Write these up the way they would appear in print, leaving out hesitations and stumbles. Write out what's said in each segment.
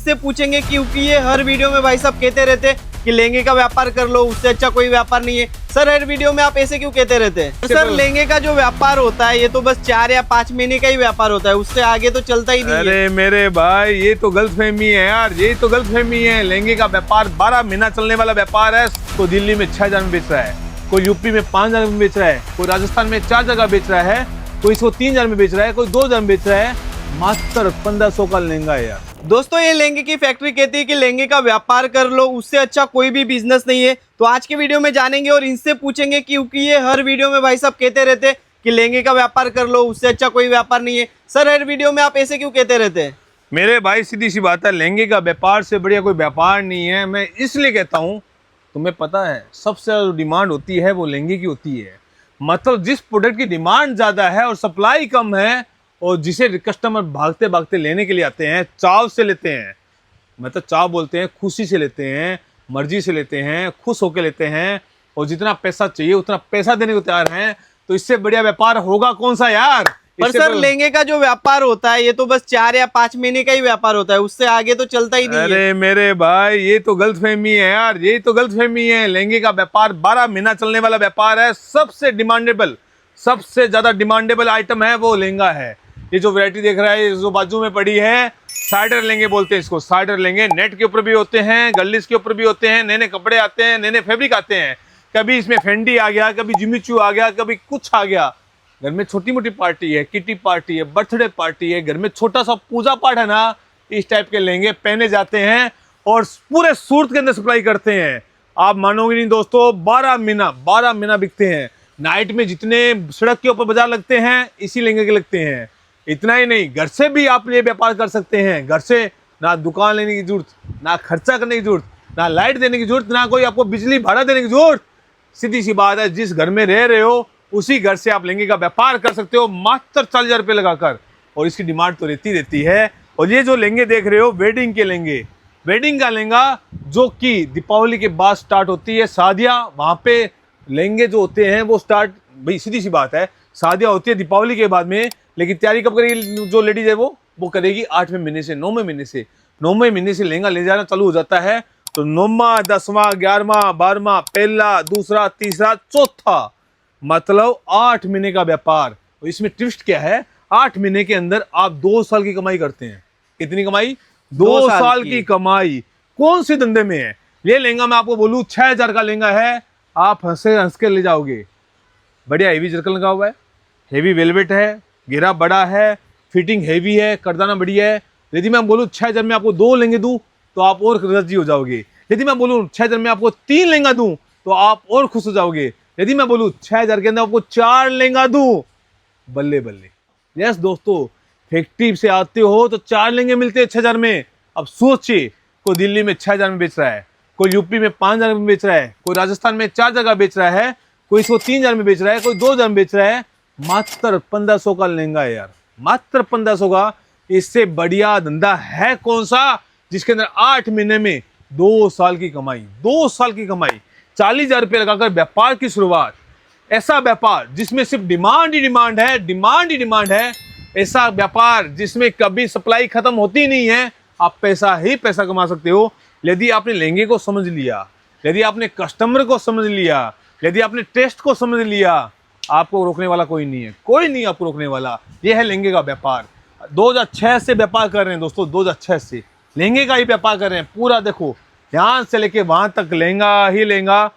से पूछेंगे क्योंकि ये हर वीडियो में भाई साहब कहते रहते कि लहंगे का व्यापार कर लो, उससे अच्छा कोई व्यापार नहीं है। सर हर वीडियो में आप ऐसे क्यों कहते रहते हैं? सर लहंगे का जो व्यापार होता है ये तो बस 4 या 5 महीने का ही व्यापार होता है, उससे आगे तो चलता ही नहीं है। अरे मेरे भाई ये तो गलतफहमी है यार, ये तो गलतफहमी है। लहंगे का व्यापार 12 महीना चलने वाला व्यापार है। कोई दिल्ली में 6 हजार में बेच रहा है, कोई यूपी में 5 हजार में बेच रहा है, कोई राजस्थान में 4 जगह बेच रहा है, कोई इसको 3 हजार में बेच रहा है, कोई 2 हजार में बेच रहा है। मात्र 1500 का लहंगा है यार। दोस्तों ये लहंगे की फैक्ट्री कहती है कि लहंगे का व्यापार कर लो, उससे अच्छा कोई भी बिजनेस नहीं है। तो आज के वीडियो में जानेंगे और इनसे पूछेंगे क्योंकि ये हर वीडियो में भाई साहब कहते रहते हैं कि लहंगे का व्यापार कर लो, उससे अच्छा कोई व्यापार नहीं है। सर हर वीडियो में आप ऐसे क्यों कहते रहते हैं? मेरे भाई सीधी सी बात है, लहंगे का व्यापार से बढ़िया कोई व्यापार नहीं है। मैं इसलिए कहता हूँ, तुम्हें पता है सबसे ज्यादा डिमांड होती है वो लहंगे की होती है। मतलब जिस प्रोडक्ट की डिमांड ज्यादा है और सप्लाई कम है और जिसे कस्टमर भागते भागते लेने के लिए आते हैं, चाव से लेते हैं, मतलब चाव बोलते हैं, खुशी से लेते हैं, मर्जी से लेते हैं, खुश होकर लेते हैं और जितना पैसा चाहिए उतना पैसा देने को तैयार हैं। तो इससे बढ़िया व्यापार होगा कौन सा यार? पर सर लहंगे का जो व्यापार होता है ये तो बस 4 या 5 महीने का ही व्यापार होता है, उससे आगे तो चलता ही नहीं है। अरे मेरे भाई ये तो गलतफहमी है यार, ये तो गलतफहमी है। लहंगे का व्यापार 12 महीना चलने वाला व्यापार है। सबसे डिमांडेबल, सबसे ज्यादा डिमांडेबल आइटम है वो लहंगा है। ये जो वैरायटी देख रहा है, जो बाजू में पड़ी है, साइडर लहंगे बोलते हैं इसको। साइडर लहंगे नेट के ऊपर भी होते हैं, गलीस के ऊपर भी होते हैं, नए नए कपड़े आते हैं, नए नए फैब्रिक आते हैं। कभी इसमें फेंडी आ गया, कभी जिमीचू आ गया, कभी कुछ आ गया। घर में छोटी मोटी पार्टी है, किटी पार्टी है, बर्थडे पार्टी है, घर में छोटा सा पूजा पाठ है ना, इस टाइप के लहंगे पहने जाते हैं और पूरे सूरत के अंदर सप्लाई करते हैं। आप मानोगे नहीं दोस्तों, 12 महीना बिकते हैं। नाइट में जितने सड़क के ऊपर बाजार लगते हैं इसी लहंगे के लगते हैं। इतना ही नहीं, घर से भी आप ये व्यापार कर सकते हैं। घर से ना दुकान लेने की जरूरत, ना खर्चा करने की जरूरत, ना लाइट देने की जरूरत, ना कोई आपको बिजली भाड़ा देने की जरूरत। सीधी सी बात है, जिस घर में रह रहे हो उसी घर से आप लहंगे का व्यापार कर सकते हो मात्र 40 हजार रुपये लगाकर। और इसकी डिमांड तो रहती है। और ये जो लहंगे देख रहे हो वेडिंग के लहंगे, वेडिंग का लहंगा जो कि दीपावली के बाद स्टार्ट होती है शादियाँ, वहाँ पे लहंगे जो होते हैं वो स्टार्ट, भाई सीधी सी बात है, शादियाँ होती है दीपावली के बाद में, लेकिन तैयारी कब करेगी जो लेडीज है वो करेगी 8वें महीने से, 9वें महीने से। 9वें महीने से लहंगा ले जाना चालू हो जाता है। तो 9वां, 10वां, 11वां, 12वां, पहला, दूसरा, तीसरा, चौथा, मतलब 8 महीने का व्यापार। तो इसमें ट्विस्ट क्या है, 8 महीने के अंदर आप 2 साल की कमाई करते हैं। कितनी कमाई? 2 साल की कमाई। कौन से धंधे में है ये लहंगा? मैं आपको बोलूं 6 हजार का लहंगा है, आप हंस के ले जाओगे। बढ़िया हेवी जरकन लगा हुआ है, हेवी वेलवेट है, घेरा बड़ा है, फिटिंग हेवी है, करदाना बढ़िया है। यदि मैं बोलूं 6 हजार में आपको 2 लहंगे दूं तो आप और राजी हो जाओगे। यदि मैं बोलूं 6 हजार में आपको 3 लहंगा दूं तो आप और खुश हो जाओगे। यदि मैं बोलूं 6 हजार के अंदर आपको 4 लहंगा दूं, बल्ले बल्ले। यस दोस्तों, फैक्ट्री से आते हो तो 4 लहंगे मिलते हैं 6 हजार में। अब सोचिए, कोई दिल्ली में 6 हजार में बेच रहा है, कोई यूपी में 5 हजार में बेच रहा है, कोई राजस्थान में 4 जगह बेच रहा है, कोई इसको 3 हजार में बेच रहा है, कोई 2 हजार में बेच रहा है। मात्र 1500 का लहंगा है यार, मात्र 1500 का। इससे बढ़िया धंधा है कौन सा जिसके अंदर 8 महीने में 2 साल की कमाई, 2 साल की कमाई, 40 हजार रुपये लगाकर व्यापार की शुरुआत। ऐसा व्यापार जिसमें सिर्फ डिमांड ही डिमांड है, डिमांड ही डिमांड है। ऐसा व्यापार जिसमें कभी सप्लाई खत्म होती नहीं है। आप पैसा ही पैसा कमा सकते हो यदि आपने लहंगे को समझ लिया, यदि आपने कस्टमर को समझ लिया, यदि आपने टेस्ट को समझ लिया। आपको रोकने वाला कोई नहीं है, कोई नहीं आपको रोकने वाला। यह है लहंगे का व्यापार। 2006 से व्यापार कर रहे हैं दोस्तों, 2006 से लहंगे का ही व्यापार कर रहे हैं। पूरा देखो, यहाँ से लेके वहां तक लहंगा ही लहंगा।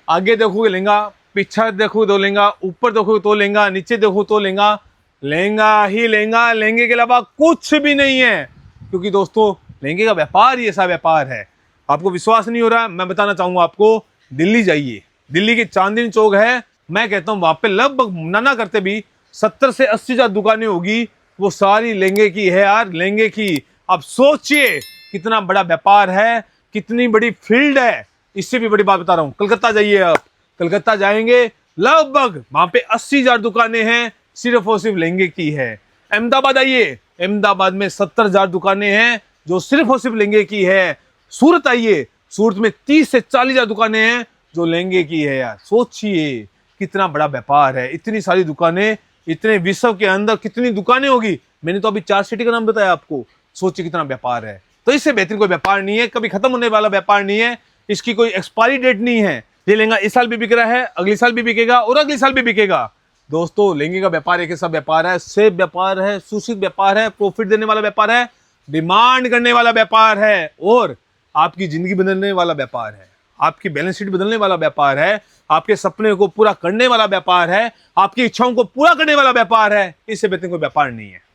आगे देखोगे लहंगा, पीछे देखो तो लहंगा, ऊपर देखो तो लहंगा, नीचे देखो तो लहंगा, लहंगा ही लहंगा। लहंगे के अलावा कुछ भी नहीं है। क्योंकि दोस्तों लहंगे का व्यापार ही ऐसा व्यापार है। आपको विश्वास नहीं हो रहा, मैं बताना चाहूंगा आपको, दिल्ली जाइए, दिल्ली की चांदनी चौक है, मैं कहता हूँ वहां पे लगभग ना करते भी 70 से 80 हजार दुकानें होगी, वो सारी लहंगे की है यार, लहंगे की। अब सोचिए कितना बड़ा व्यापार है, कितनी बड़ी फील्ड है। इससे भी बड़ी बात बता रहा हूँ, कलकत्ता जाइए आप, कलकत्ता जाएंगे लगभग वहां पे 80 हजार दुकानें हैं, सिर्फ और सिर्फ लहंगे की है। अहमदाबाद आइए, अहमदाबाद में 70 हजार दुकानें हैं जो सिर्फ और सिर्फ लहंगे की है। सूरत आइए, सूरत में 30 से 40 हजार दुकानें हैं जो लहंगे की है यार। सोचिए कितना बड़ा व्यापार है, इतनी सारी दुकानें, इतने विश्व के अंदर कितनी दुकानें होगी। मैंने तो अभी 4 सिटी का नाम बताया आपको, सोचिए कितना व्यापार है। तो इससे बेहतरीन कोई व्यापार नहीं है, कभी खत्म होने वाला व्यापार नहीं है, इसकी कोई एक्सपायरी डेट नहीं है। ये लहंगा इस साल भी बिक रहा है, अगले साल भी बिकेगा और अगले साल भी बिकेगा। दोस्तों लहंगे का व्यापार एक ऐसा व्यापार है, सेफ व्यापार है, सूचित व्यापार है, प्रॉफिट देने वाला व्यापार है, डिमांड करने वाला व्यापार है और आपकी जिंदगी बदलने वाला व्यापार है, आपकी बैलेंस शीट बदलने वाला व्यापार है, आपके सपने को पूरा करने वाला व्यापार है, आपकी इच्छाओं को पूरा करने वाला व्यापार है। इससे बेहतर कोई व्यापार नहीं है।